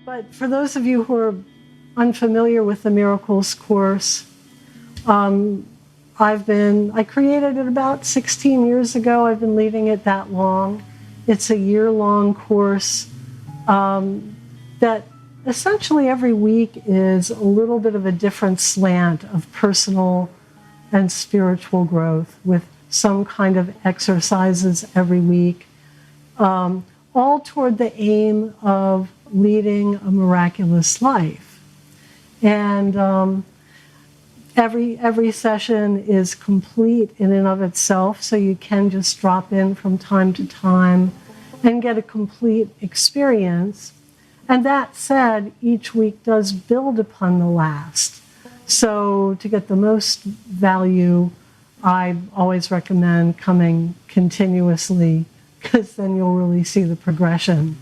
But for those of you who are unfamiliar with the Miracles course, I created it about 16 years ago. I've been leading it that long. It's a year-long course that essentially every week is a little bit of a different slant of personal and spiritual growth with some kind of exercises every week, all toward the aim of leading a miraculous life. And every session is complete in and of itself, so you can just drop in from time to time and get a complete experience. And that said, each week does build upon the last. So to get the most value, I always recommend coming continuously, because then you'll really see the progression.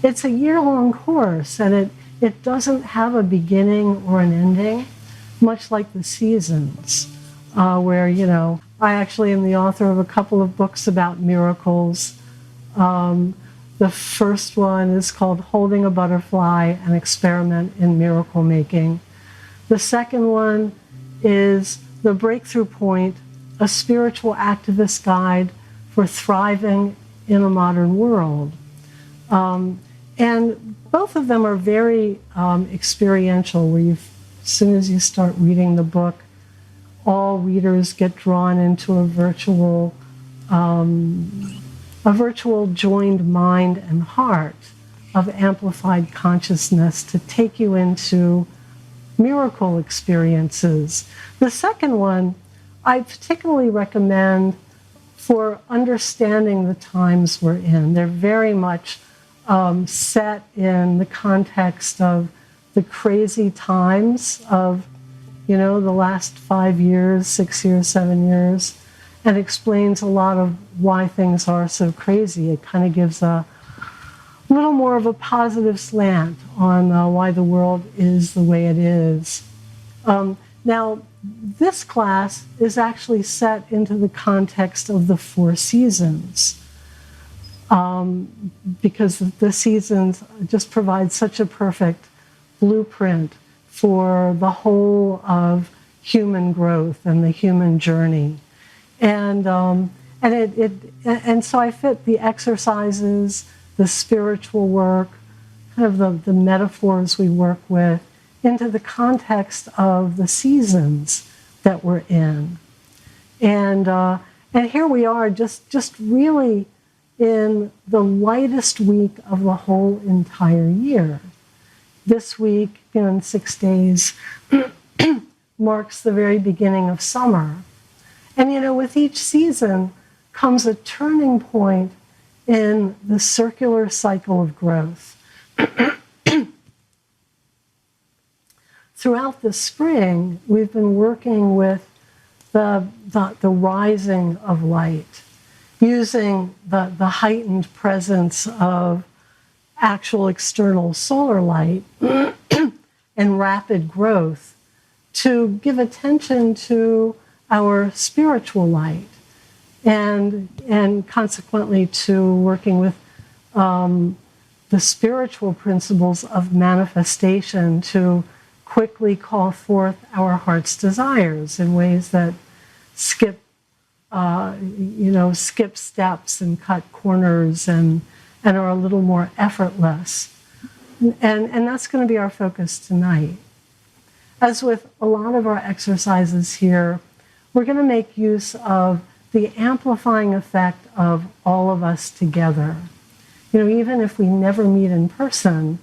It's a year-long course, and it doesn't have a beginning or an ending, much like the seasons, where, I actually am the author of a couple of books about miracles. The first one is called Holding a Butterfly, an Experiment in Miracle Making. The second one is The Breakthrough Point, a Spiritual Activist Guide for Thriving in a Modern World. And both of them are very experiential, where as soon as you start reading the book, all readers get drawn into a virtual joined mind and heart of amplified consciousness to take you into miracle experiences. The second one I particularly recommend for understanding the times we're in. They're very much set in the context of the crazy times of, the last 5 years, 6 years, 7 years, and explains a lot of why things are so crazy. It kind of gives a little more of a positive slant on why the world is the way it is. Now, this class is actually set into the context of the 4 seasons, because the seasons just provide such a perfect blueprint for the whole of human growth and the human journey. And so I fit the exercises, the spiritual work, kind of the metaphors we work with, into the context of the seasons that we're in. And here we are, just really in the lightest week of the whole entire year. This week, in 6 days, marks the very beginning of summer. And with each season comes a turning point in the circular cycle of growth. Throughout the spring, we've been working with the rising of light, using the heightened presence of actual external solar light and rapid growth to give attention to our spiritual light, and consequently to working with the spiritual principles of manifestation to quickly call forth our heart's desires in ways that skip steps and cut corners and are a little more effortless. And that's going to be our focus tonight. As with a lot of our exercises here, we're going to make use of the amplifying effect of all of us together. Even if we never meet in person,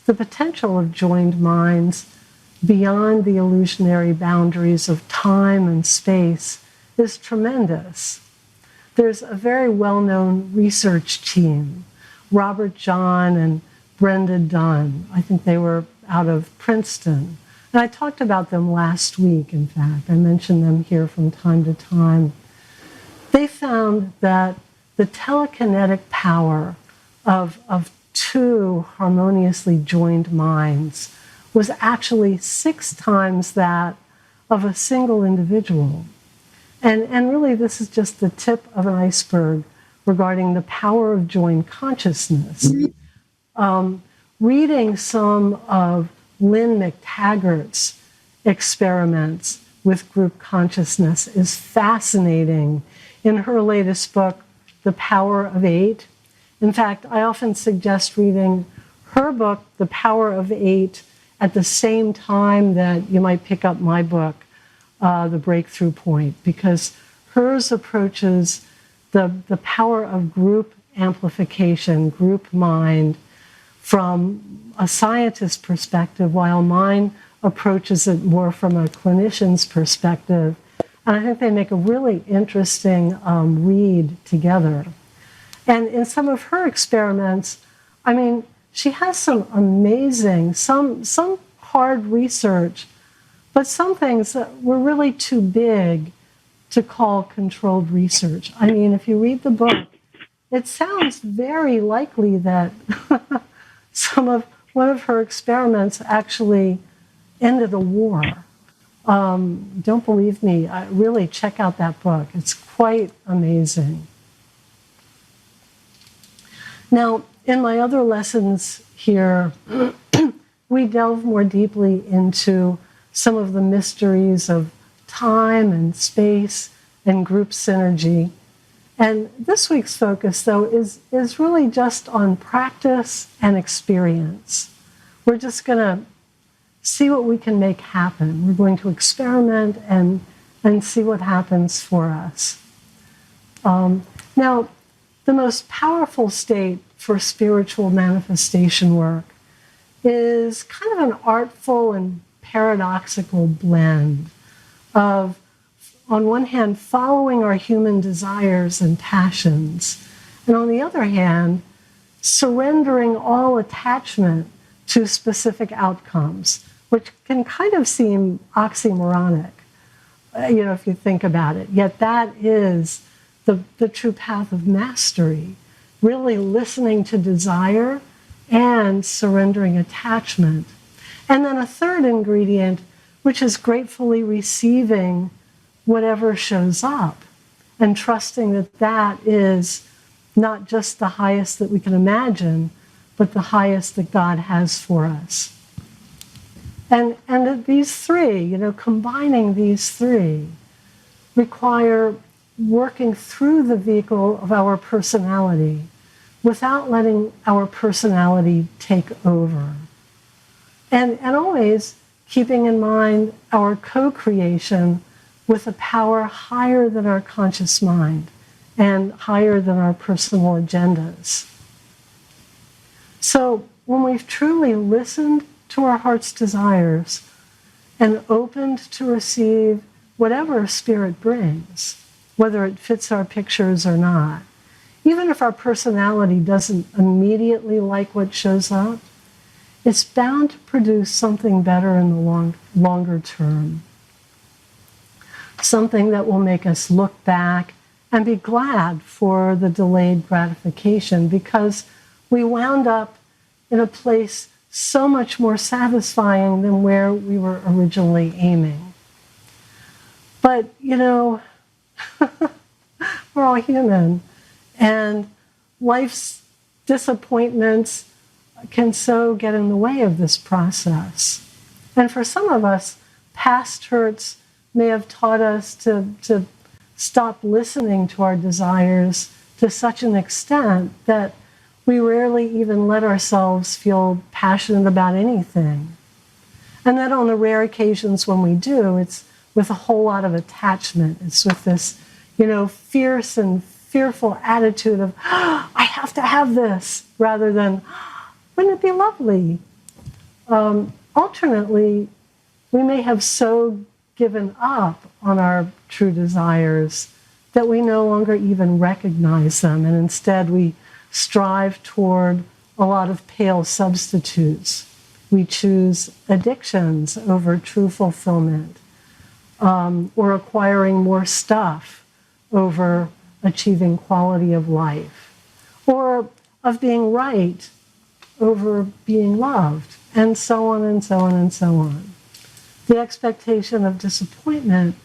the potential of joined minds beyond the illusionary boundaries of time and space is tremendous. There's a very well-known research team, Robert John and Brenda Dunn. I think they were out of Princeton. And I talked about them last week, in fact. I mentioned them here from time to time. They found that the telekinetic power of 2 harmoniously joined minds was actually 6 times that of a single individual. And really, this is just the tip of an iceberg regarding the power of joined consciousness. reading some of Lynn McTaggart's experiments with group consciousness is fascinating. In her latest book, The Power of Eight, in fact, I often suggest reading her book, The Power of Eight, at the same time that you might pick up my book, The Breakthrough Point, because hers approaches the power of group amplification, group mind, from a scientist's perspective, while mine approaches it more from a clinician's perspective. And I think they make a really interesting read together. And in some of her experiments, I mean, she has some amazing, some hard research, but some things that were really too big to call controlled research. I mean, if you read the book, it sounds very likely that one of her experiments actually ended a war. Don't believe me, really check out that book. It's quite amazing. Now, in my other lessons here, we delve more deeply into some of the mysteries of time and space and group synergy. And this week's focus, though, is really just on practice and experience. We're just going to see what we can make happen. We're going to experiment and see what happens for us. Now, the most powerful state for spiritual manifestation work is kind of an artful and paradoxical blend of, on one hand, following our human desires and passions, and on the other hand, surrendering all attachment to specific outcomes, which can kind of seem oxymoronic, if you think about it. Yet that is the true path of mastery, really listening to desire and surrendering attachment. And then a third ingredient, which is gratefully receiving whatever shows up and trusting that that is not just the highest that we can imagine, but the highest that God has for us. And these three, combining these three, require working through the vehicle of our personality without letting our personality take over. And always keeping in mind our co-creation with a power higher than our conscious mind and higher than our personal agendas. So when we've truly listened to our heart's desires and opened to receive whatever Spirit brings, whether it fits our pictures or not, even if our personality doesn't immediately like what shows up, it's bound to produce something better in the longer term. Something that will make us look back and be glad for the delayed gratification, because we wound up in a place so much more satisfying than where we were originally aiming. But, we're all human, and life's disappointments can so get in the way of this process. And for some of us, past hurts may have taught us to stop listening to our desires to such an extent that we rarely even let ourselves feel passionate about anything. And that on the rare occasions when we do, it's with a whole lot of attachment. It's with this, fierce and fearful attitude of, I have to have this, rather than, wouldn't it be lovely? Alternately, we may have so given up on our true desires that we no longer even recognize them, and instead we strive toward a lot of pale substitutes. We choose addictions over true fulfillment, or acquiring more stuff over achieving quality of life, or of being right over being loved, and so on and so on and so on. The expectation of disappointment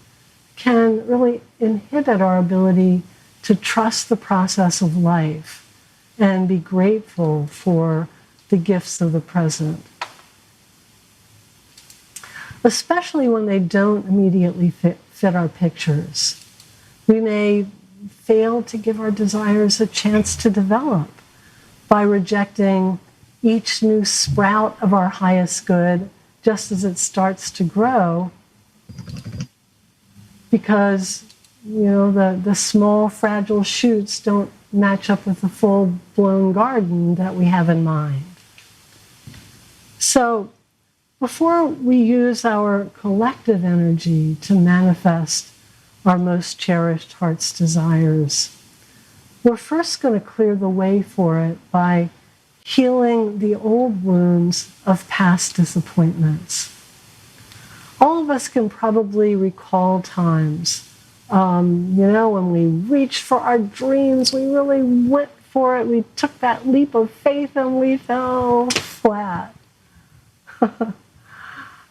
can really inhibit our ability to trust the process of life and be grateful for the gifts of the present, especially when they don't immediately fit our pictures. We may fail to give our desires a chance to develop by rejecting each new sprout of our highest good just as it starts to grow, because the small fragile shoots don't match up with the full-blown garden that we have in mind. So before we use our collective energy to manifest our most cherished heart's desires, we're first going to clear the way for it by healing the old wounds of past disappointments. All of us can probably recall times, when we reached for our dreams, we really went for it, we took that leap of faith and we fell flat.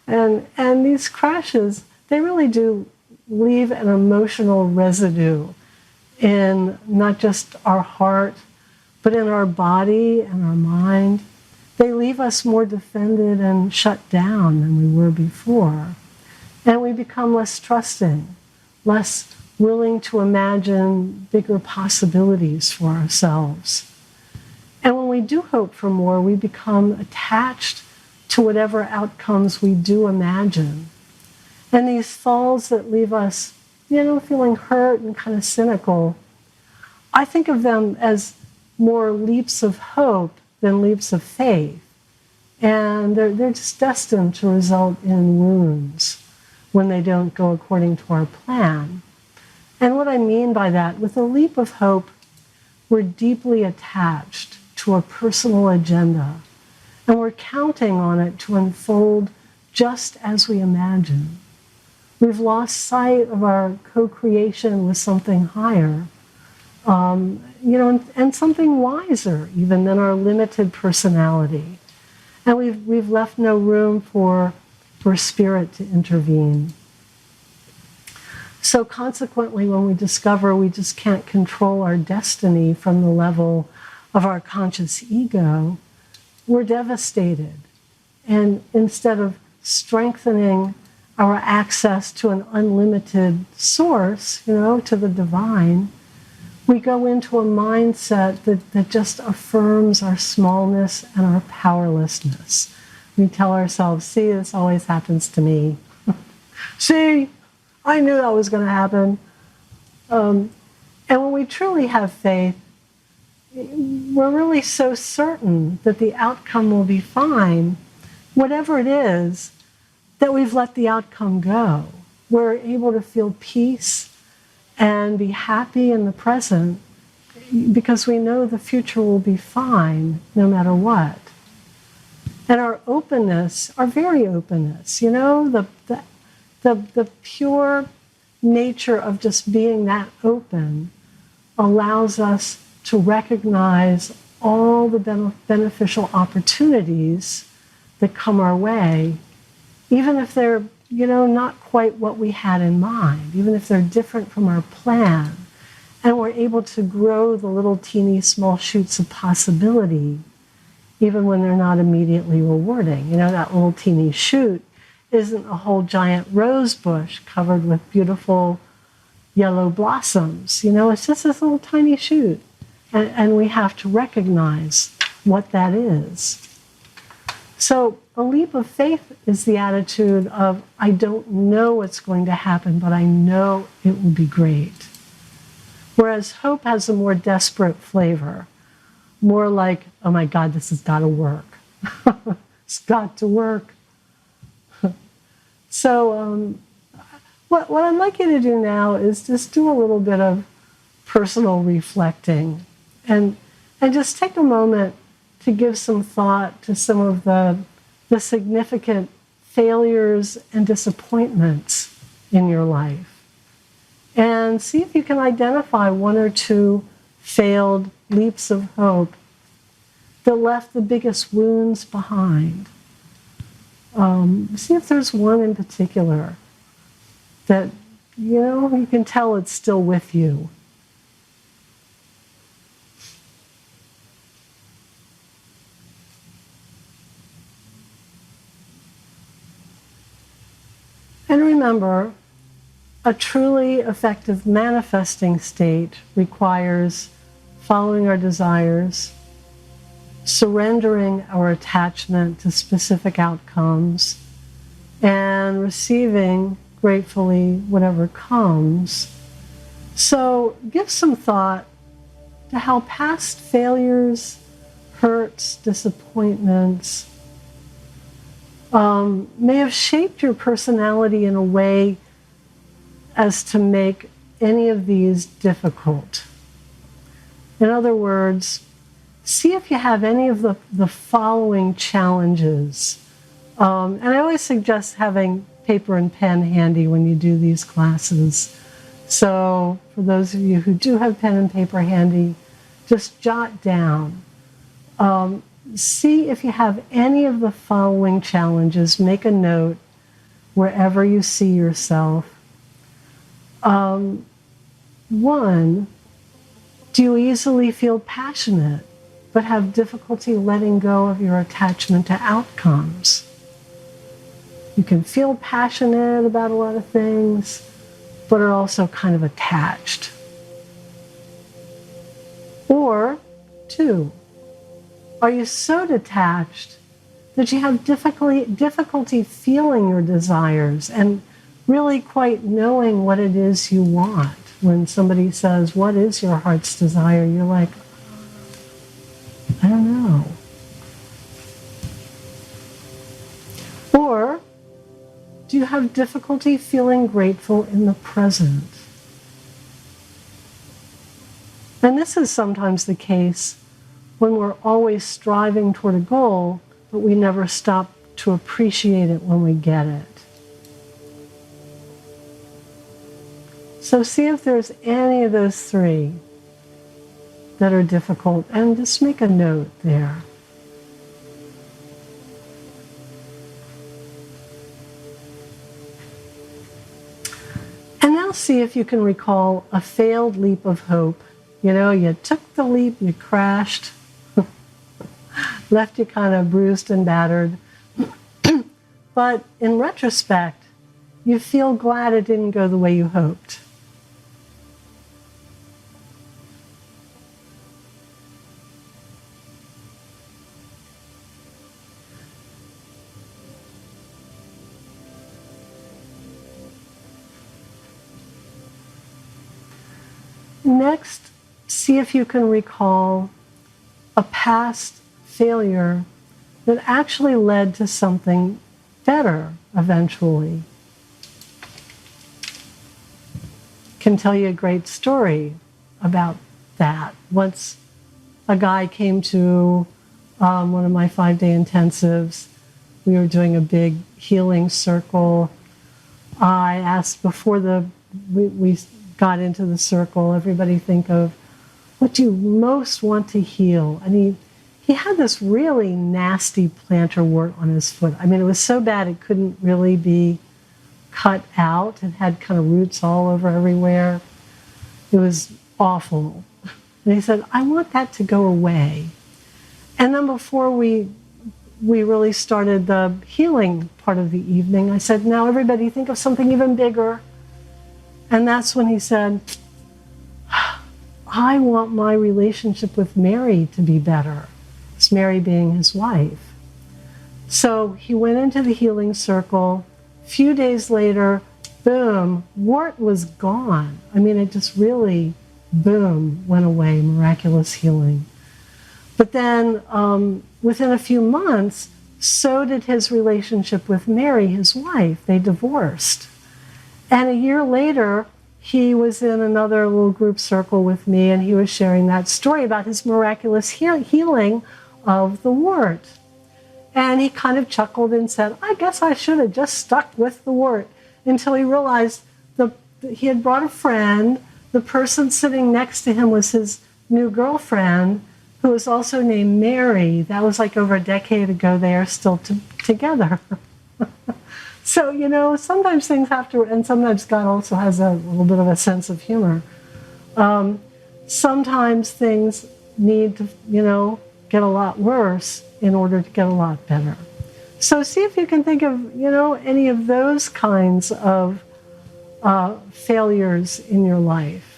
And these crashes, they really do leave an emotional residue in not just our heart, but in our body and our mind. They leave us more defended and shut down than we were before. And we become less trusting, less willing to imagine bigger possibilities for ourselves. And when we do hope for more, we become attached to whatever outcomes we do imagine. And these falls that leave us, feeling hurt and kind of cynical, I think of them as more leaps of hope than leaps of faith. And they're just destined to result in wounds when they don't go according to our plan. And what I mean by that, with a leap of hope, we're deeply attached to a personal agenda, and we're counting on it to unfold just as we imagine. We've lost sight of our co-creation with something higher, and something wiser even than our limited personality. And we've left no room for spirit to intervene. So consequently, when we discover we just can't control our destiny from the level of our conscious ego, we're devastated. And instead of strengthening our access to an unlimited source, to the divine, we go into a mindset that just affirms our smallness and our powerlessness. We tell ourselves, see, this always happens to me. See, I knew that was going to happen. And when we truly have faith, we're really so certain that the outcome will be fine, whatever it is, that we've let the outcome go. We're able to feel peace and be happy in the present because we know the future will be fine no matter what. And our openness, our very openness, the pure nature of just being that open allows us to recognize all the beneficial opportunities that come our way, even if they're, not quite what we had in mind, even if they're different from our plan. And we're able to grow the little teeny small shoots of possibility, even when they're not immediately rewarding. That little teeny shoot isn't a whole giant rose bush covered with beautiful yellow blossoms. It's just this little tiny shoot. And we have to recognize what that is. So a leap of faith is the attitude of, I don't know what's going to happen, but I know it will be great. Whereas hope has a more desperate flavor, more like, oh my God, this has got to work. It's got to work. So what I'd like you to do now is just do a little bit of personal reflecting and just take a moment to give some thought to some of the significant failures and disappointments in your life. And see if you can identify one or two failed leaps of hope that left the biggest wounds behind. See if there's one in particular that, you can tell it's still with you. And remember, a truly effective manifesting state requires following our desires, surrendering our attachment to specific outcomes, and receiving gratefully whatever comes. So give some thought to how past failures, hurts, disappointments may have shaped your personality in a way as to make any of these difficult. In other words, see if you have any of the following challenges. And I always suggest having paper and pen handy when you do these classes. So for those of you who do have pen and paper handy, just jot down. See if you have any of the following challenges. Make a note wherever you see yourself. One, do you easily feel passionate but have difficulty letting go of your attachment to outcomes? You can feel passionate about a lot of things, but are also kind of attached. Or two, are you so detached that you have difficulty feeling your desires and really quite knowing what it is you want? When somebody says, what is your heart's desire? You're like, I don't know. Or do you have difficulty feeling grateful in the present? And this is sometimes the case when we're always striving toward a goal, but we never stop to appreciate it when we get it. So see if there's any of those three that are difficult, and just make a note there. And now see if you can recall a failed leap of hope. You know, you took the leap, you crashed, left you kind of bruised and battered. But in retrospect, you feel glad it didn't go the way you hoped. Next, see if you can recall a past failure that actually led to something better eventually. Can tell you a great story about that. Once a guy came to one of my 5-day intensives. We were doing a big healing circle. I asked before we got into the circle, everybody think of what do you most want to heal? And he had this really nasty plantar wart on his foot. I mean, it was so bad it couldn't really be cut out. It had kind of roots all over everywhere. It was awful. And he said, I want that to go away. And then before we really started the healing part of the evening, I said, now everybody think of something even bigger. And that's when he said, I want my relationship with Mary to be better. It's Mary being his wife. So he went into the healing circle. A few days later, boom, wart was gone. I mean, it just really, boom, went away, miraculous healing. But then within a few months, so did his relationship with Mary, his wife. They divorced. And a year later, he was in another little group circle with me, and he was sharing that story about his miraculous healing of the wart. And he kind of chuckled and said, I guess I should have just stuck with the wart, until he realized he had brought a friend. The person sitting next to him was his new girlfriend, who was also named Mary. That was like over a decade ago. They are still together. So, you know, sometimes things have to, and sometimes God also has a little bit of a sense of humor. Sometimes things need to, you know, get a lot worse in order to get a lot better. So see if you can think of, any of those kinds of failures in your life.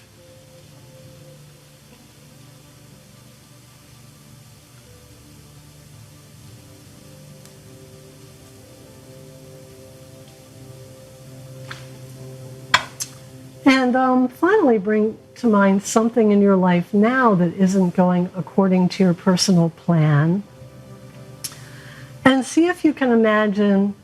And finally, bring to mind something in your life now that isn't going according to your personal plan. And see if you can imagine,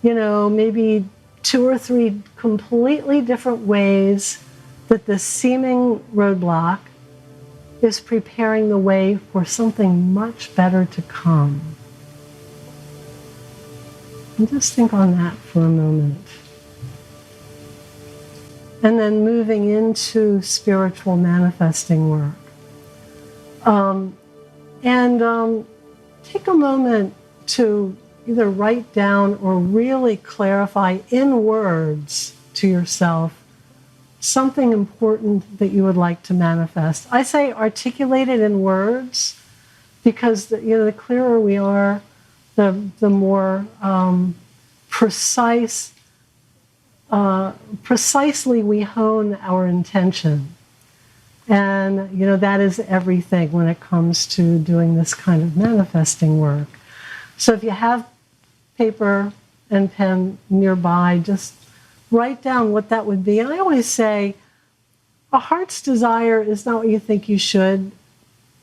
maybe 2 or 3 completely different ways that the seeming roadblock is preparing the way for something much better to come. And just think on that for a moment. And then moving into spiritual manifesting work. Take a moment to either write down or really clarify in words to yourself something important that you would like to manifest. I say articulate it in words because the clearer we are, the more precisely we hone our intention. And, that is everything when it comes to doing this kind of manifesting work. So if you have paper and pen nearby, just write down what that would be. And I always say, a heart's desire is not what you think you should.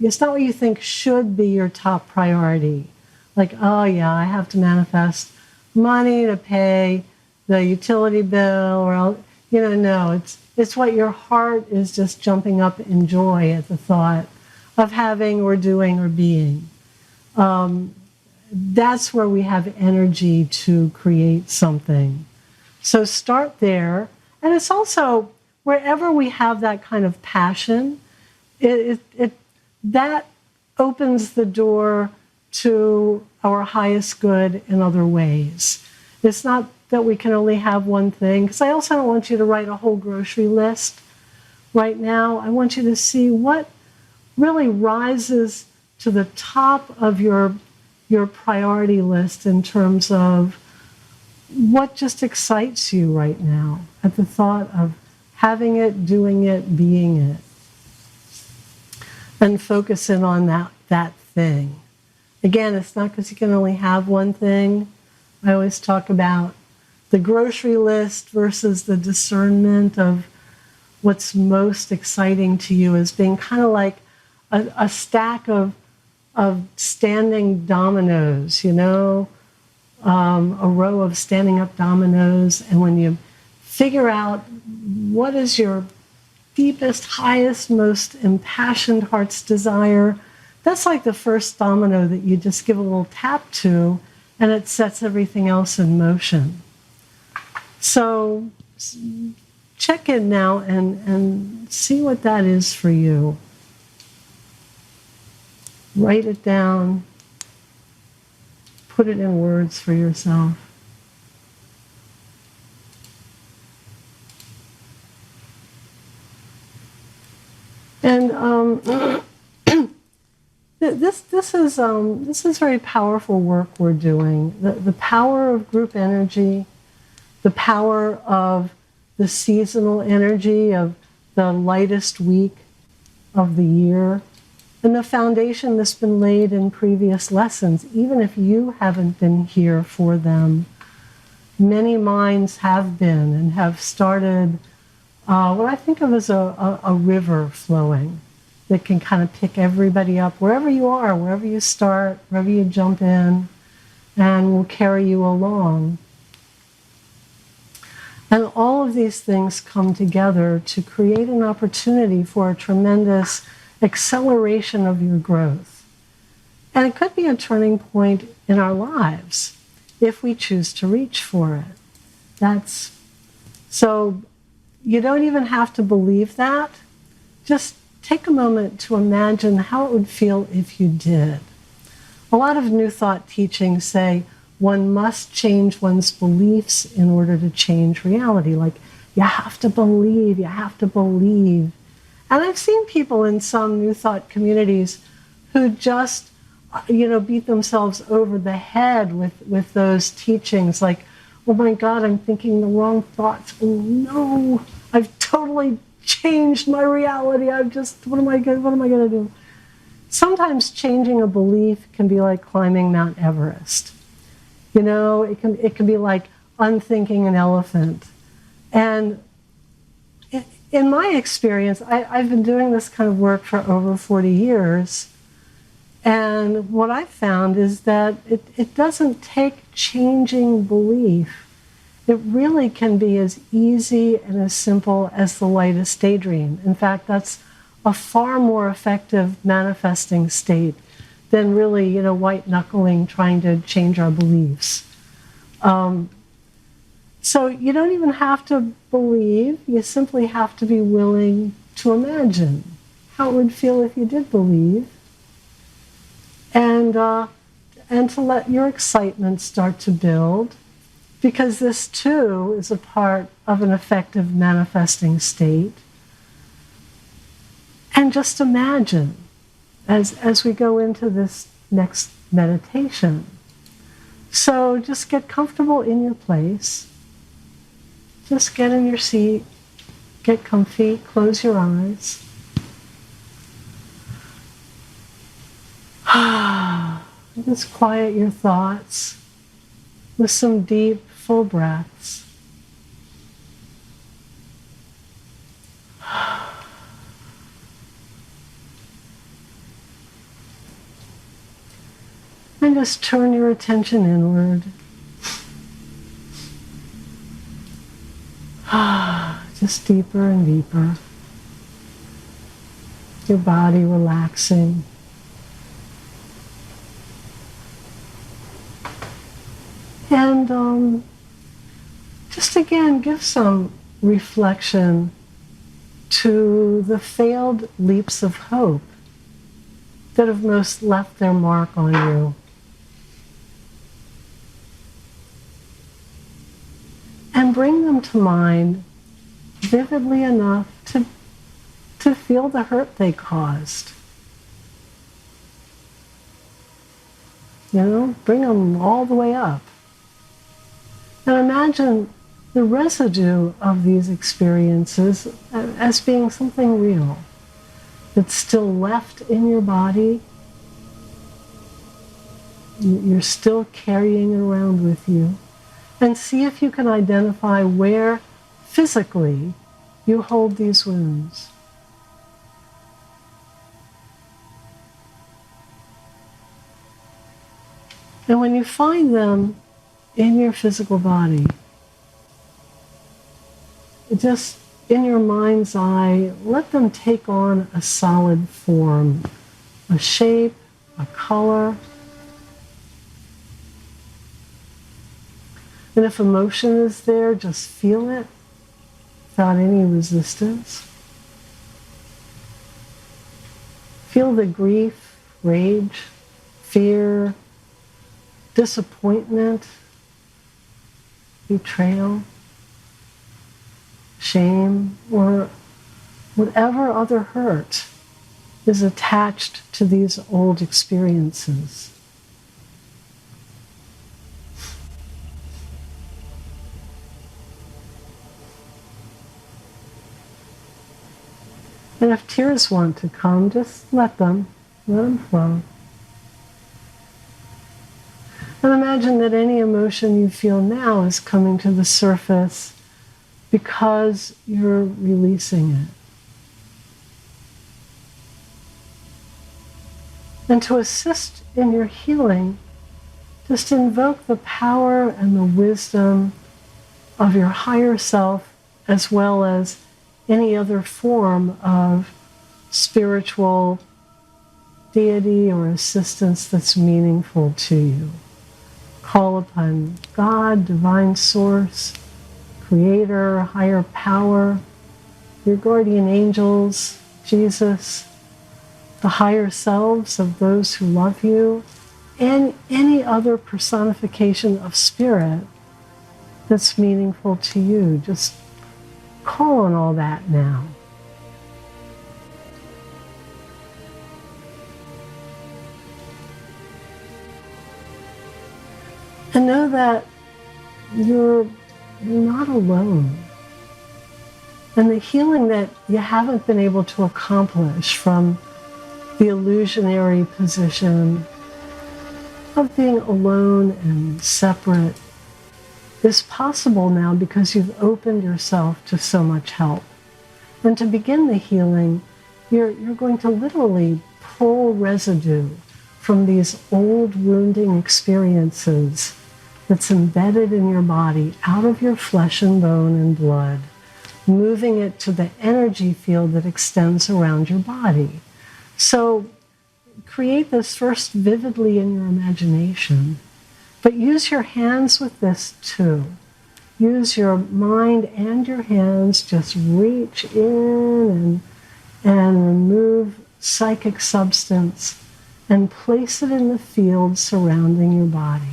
It's not what you think should be your top priority. Like, oh yeah, I have to manifest money to pay the utility bill, or no, it's what your heart is just jumping up in joy at the thought of having or doing or being. That's where we have energy to create something. So start there. And it's also wherever we have that kind of passion, that opens the door to our highest good in other ways. It's not that we can only have one thing, because I also don't want you to write a whole grocery list right now. I want you to see what really rises to the top of your priority list in terms of what just excites you right now at the thought of having it, doing it, being it. And focus in on that thing. Again, it's not because you can only have one thing. I always talk about the grocery list versus the discernment of what's most exciting to you as being kind of like a stack of standing dominoes, a row of standing up dominoes. And when you figure out what is your deepest, highest, most impassioned heart's desire, that's like the first domino that you just give a little tap to, and it sets everything else in motion. So check in now and see what that is for you. Write it down. Put it in words for yourself. And this is very powerful work we're doing. The power of group energy, the power of the seasonal energy of the lightest week of the year, and the foundation that's been laid in previous lessons, even if you haven't been here for them. Many minds have been and have started what I think of as a river flowing that can kind of pick everybody up wherever you are, wherever you start, wherever you jump in, and will carry you along. And all of these things come together to create an opportunity for a tremendous acceleration of your growth. And it could be a turning point in our lives if we choose to reach for it. So you don't even have to believe that. Just take a moment to imagine how it would feel if you did. A lot of New Thought teachings say one must change one's beliefs in order to change reality. Like, you have to believe, you have to believe. And I've seen people in some New Thought communities who just beat themselves over the head with those teachings, like, oh my God, I'm thinking the wrong thoughts. Oh no, I've totally changed my reality. What am I gonna do? Sometimes changing a belief can be like climbing Mount Everest. It can be like unthinking an elephant. And in my experience, I've been doing this kind of work for over 40 years. And what I found is that it doesn't take changing belief. It really can be as easy and as simple as the lightest daydream. In fact, that's a far more effective manifesting state than really, white knuckling, trying to change our beliefs. So you don't even have to believe, you simply have to be willing to imagine how it would feel if you did believe, and to let your excitement start to build, because this too is a part of an effective manifesting state. And just imagine, as we go into this next meditation. So just get comfortable in your place. Just get in your seat, get comfy, close your eyes. Just quiet your thoughts with some deep, full breaths. And just turn your attention inward. Just deeper and deeper. Your body relaxing. And just again, give some reflection to the failed leaps of hope that have most left their mark on you. And bring them to mind vividly enough to feel the hurt they caused. Bring them all the way up. And imagine the residue of these experiences as being something real that's still left in your body. You're still carrying it around with you. And see if you can identify where physically you hold these wounds. And when you find them in your physical body, just in your mind's eye, let them take on a solid form, a shape, a color. And if emotion is there, just feel it without any resistance. Feel the grief, rage, fear, disappointment, betrayal, shame, or whatever other hurt is attached to these old experiences. And if tears want to come, just let them flow. And imagine that any emotion you feel now is coming to the surface because you're releasing it. And to assist in your healing, just invoke the power and the wisdom of your higher self, as well as any other form of spiritual deity or assistance that's meaningful to you. Call upon God, divine source, creator, higher power, your guardian angels, Jesus, the higher selves of those who love you, and any other personification of spirit that's meaningful to you. Just call on all that now. And know that you're not alone. And the healing that you haven't been able to accomplish from the illusionary position of being alone and separate is possible now because you've opened yourself to so much help. And to begin the healing, you're going to literally pull residue from these old wounding experiences that's embedded in your body out of your flesh and bone and blood, moving it to the energy field that extends around your body. So create this first vividly in your imagination, but use your hands with this too. Use your mind and your hands, just reach in and remove psychic substance and place it in the field surrounding your body.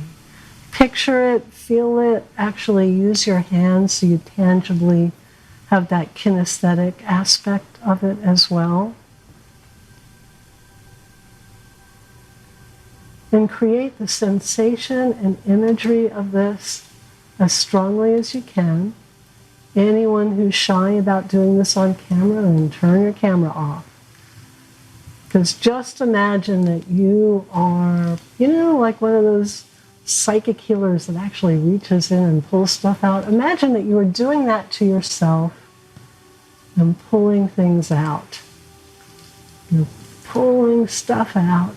Picture it, feel it, actually use your hands so you tangibly have that kinesthetic aspect of it as well. And create the sensation and imagery of this as strongly as you can. Anyone who's shy about doing this on camera, then turn your camera off. Because just imagine that you are, like one of those psychic healers that actually reaches in and pulls stuff out. Imagine that you are doing that to yourself and pulling things out. You're pulling stuff out,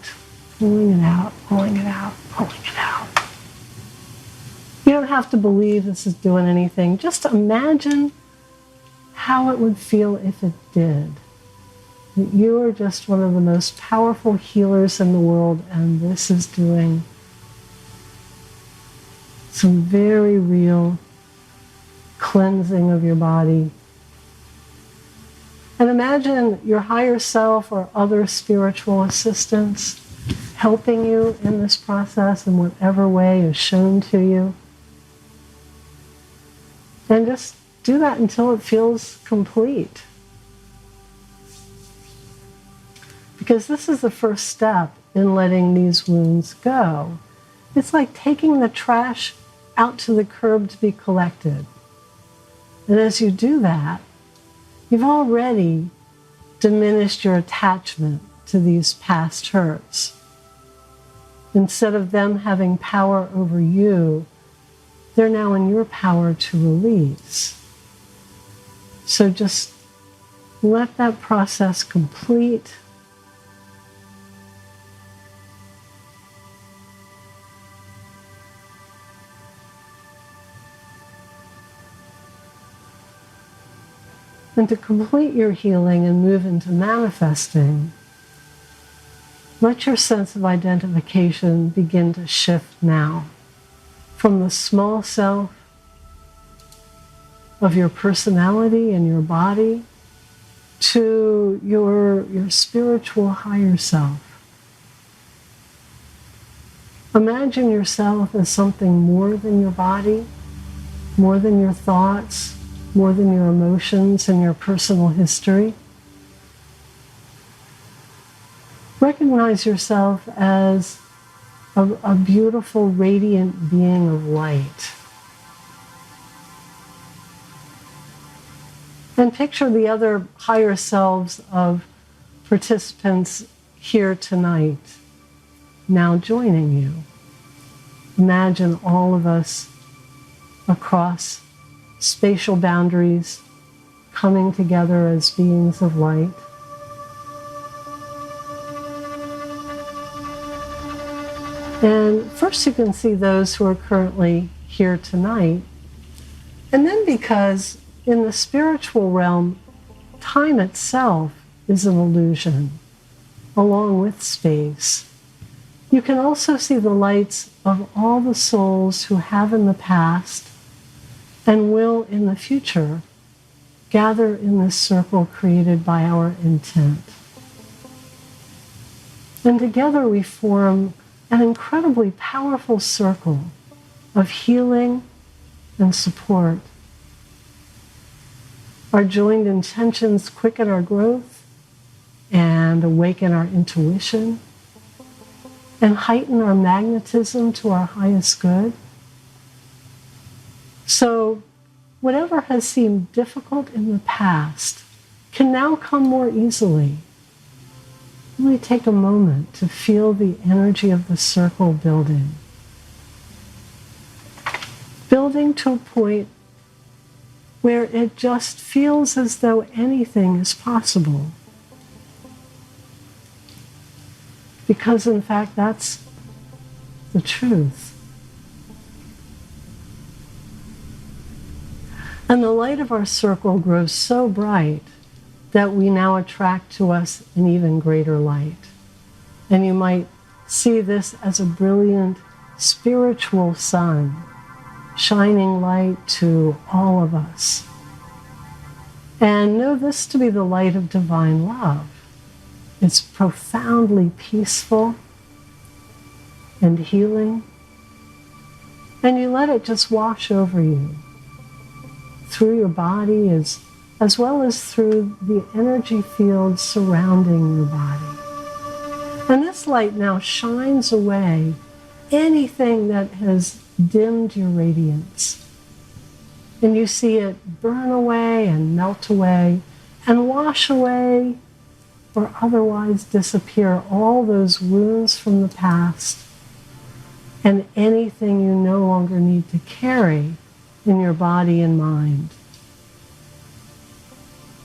pulling it out, pulling it out, pulling it out. You don't have to believe this is doing anything. Just imagine how it would feel if it did. That you are just one of the most powerful healers in the world, and this is doing some very real cleansing of your body. And imagine your higher self or other spiritual assistants helping you in this process in whatever way is shown to you. And just do that until it feels complete. Because this is the first step in letting these wounds go. It's like taking the trash out to the curb to be collected. And as you do that, you've already diminished your attachment to these past hurts. Instead of them having power over you, they're now in your power to release. So just let that process complete. And to complete your healing and move into manifesting, let your sense of identification begin to shift now from the small self of your personality and your body to your spiritual higher self. Imagine yourself as something more than your body, more than your thoughts, more than your emotions and your personal history. Recognize yourself as a beautiful, radiant being of light. And picture the other higher selves of participants here tonight now joining you. Imagine all of us across spatial boundaries coming together as beings of light. And first you can see those who are currently here tonight. And then because in the spiritual realm, time itself is an illusion, along with space. You can also see the lights of all the souls who have in the past and will in the future gather in this circle created by our intent. And together we form an incredibly powerful circle of healing and support. Our joined intentions quicken our growth and awaken our intuition and heighten our magnetism to our highest good. So whatever has seemed difficult in the past can now come more easily. Really take a moment to feel the energy of the circle building. Building to a point where it just feels as though anything is possible. Because in fact, that's the truth. And the light of our circle grows so bright that we now attract to us an even greater light. And you might see this as a brilliant spiritual sun, shining light to all of us. And know this to be the light of divine love. It's profoundly peaceful and healing. And you let it just wash over you, through your body as well as through the energy fields surrounding your body. And this light now shines away anything that has dimmed your radiance. And you see it burn away and melt away and wash away or otherwise disappear all those wounds from the past and anything you no longer need to carry in your body and mind.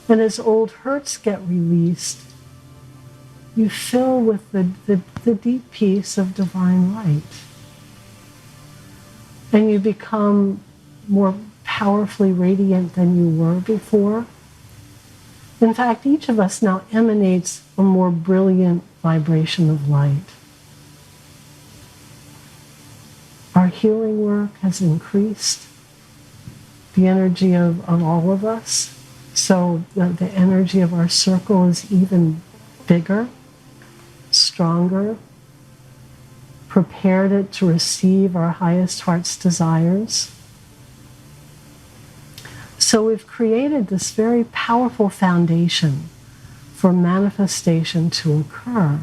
And as old hurts get released, you fill with the deep peace of divine light. And you become more powerfully radiant than you were before. In fact, each of us now emanates a more brilliant vibration of light. Our healing work has increased the energy of all of us. So the energy of our circle is even bigger, stronger, prepared it to receive our highest heart's desires. So we've created this very powerful foundation for manifestation to occur.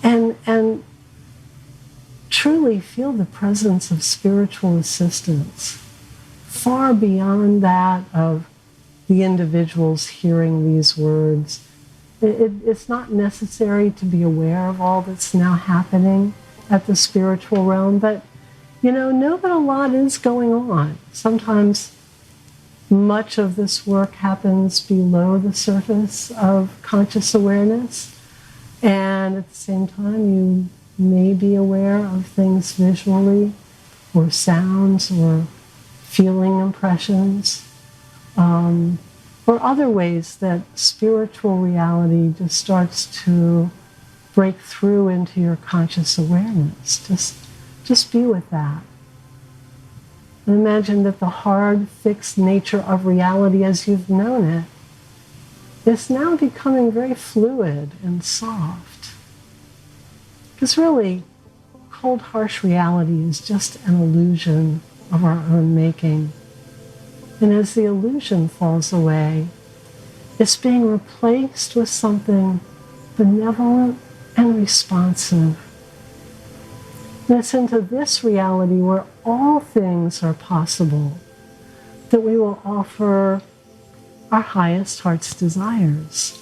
And truly feel the presence of spiritual assistance far beyond that of the individuals hearing these words. It's not necessary to be aware of all that's now happening at the spiritual realm, but know that a lot is going on. Sometimes much of this work happens below the surface of conscious awareness, and at the same time you may be aware of things visually or sounds or feeling impressions, or other ways that spiritual reality just starts to break through into your conscious awareness. Just be with that. And imagine that the hard, fixed nature of reality as you've known it is now becoming very fluid and soft. Because really, cold, harsh reality is just an illusion of our own making. And as the illusion falls away, it's being replaced with something benevolent and responsive. And it's into this reality where all things are possible that we will offer our highest heart's desires.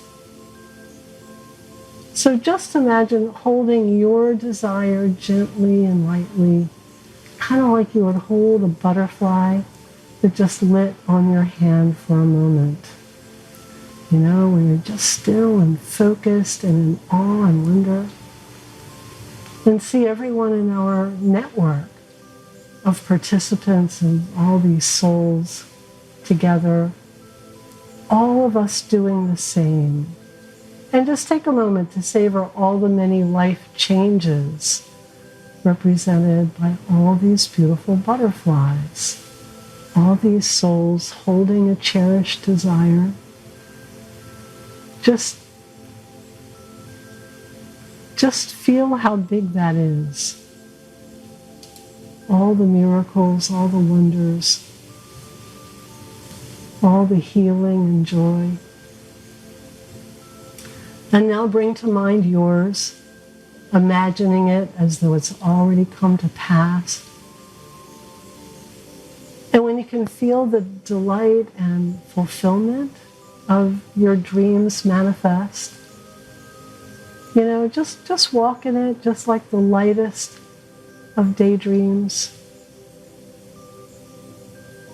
So just imagine holding your desire gently and lightly, kind of like you would hold a butterfly that just lit on your hand for a moment. Where you're just still and focused and in awe and wonder. And see everyone in our network of participants and all these souls together, all of us doing the same. And just take a moment to savor all the many life changes represented by all these beautiful butterflies, all these souls holding a cherished desire. Just feel how big that is. All the miracles, all the wonders, all the healing and joy. And now bring to mind yours, imagining it as though it's already come to pass. can feel the delight and fulfillment of your dreams manifest. You know, just walk in it, just like the lightest of daydreams.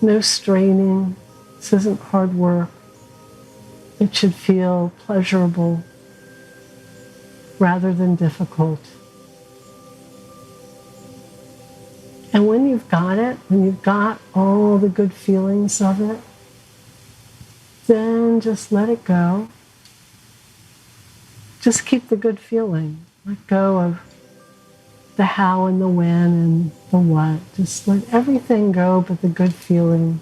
No straining. This isn't hard work. It should feel pleasurable rather than difficult. And when you've got it, when you've got all the good feelings of it, then just let it go. Just keep the good feeling. Let go of the how and the when and the what. Just let everything go but the good feeling.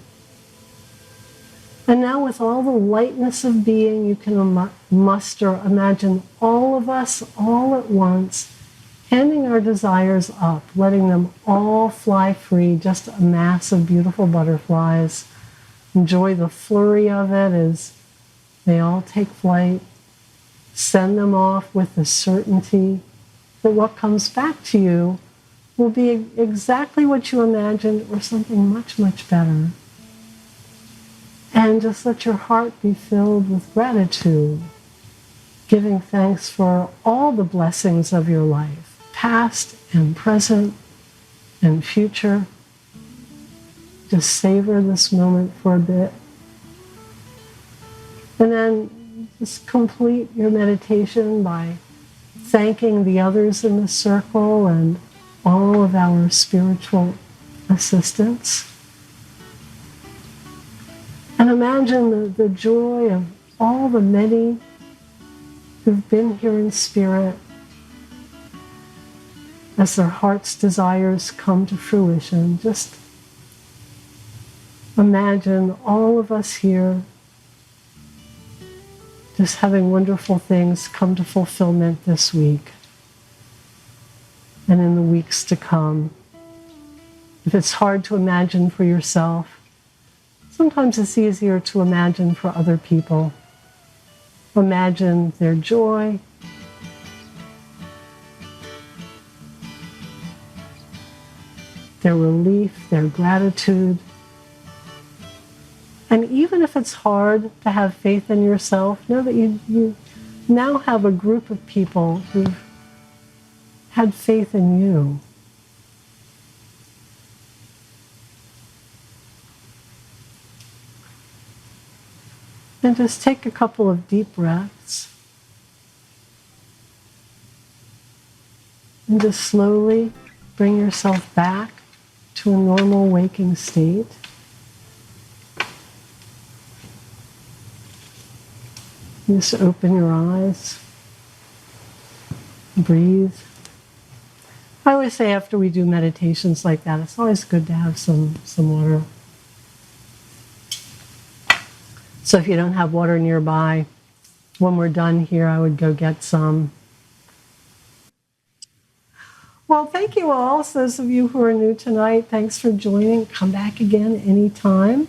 And now with all the lightness of being you can muster, imagine all of us all at once, handing our desires up, letting them all fly free, just a mass of beautiful butterflies. Enjoy the flurry of it as they all take flight. Send them off with the certainty that what comes back to you will be exactly what you imagined or something much, much better. And just let your heart be filled with gratitude, giving thanks for all the blessings of your life, past and present and future. Just savor this moment for a bit. And then just complete your meditation by thanking the others in the circle and all of our spiritual assistants. And imagine the joy of all the many who've been here in spirit as their heart's desires come to fruition. Just imagine all of us here just having wonderful things come to fulfillment this week and in the weeks to come. If it's hard to imagine for yourself, sometimes it's easier to imagine for other people. Imagine their joy, their relief, their gratitude. And even if it's hard to have faith in yourself, know that you now have a group of people who've had faith in you. And just take a couple of deep breaths. And just slowly bring yourself back to a normal waking state. Just open your eyes. Breathe. I always say after we do meditations like that, it's always good to have some water. So if you don't have water nearby, when we're done here, I would go get some. Well, thank you all. Those of you who are new tonight, thanks for joining. Come back again anytime.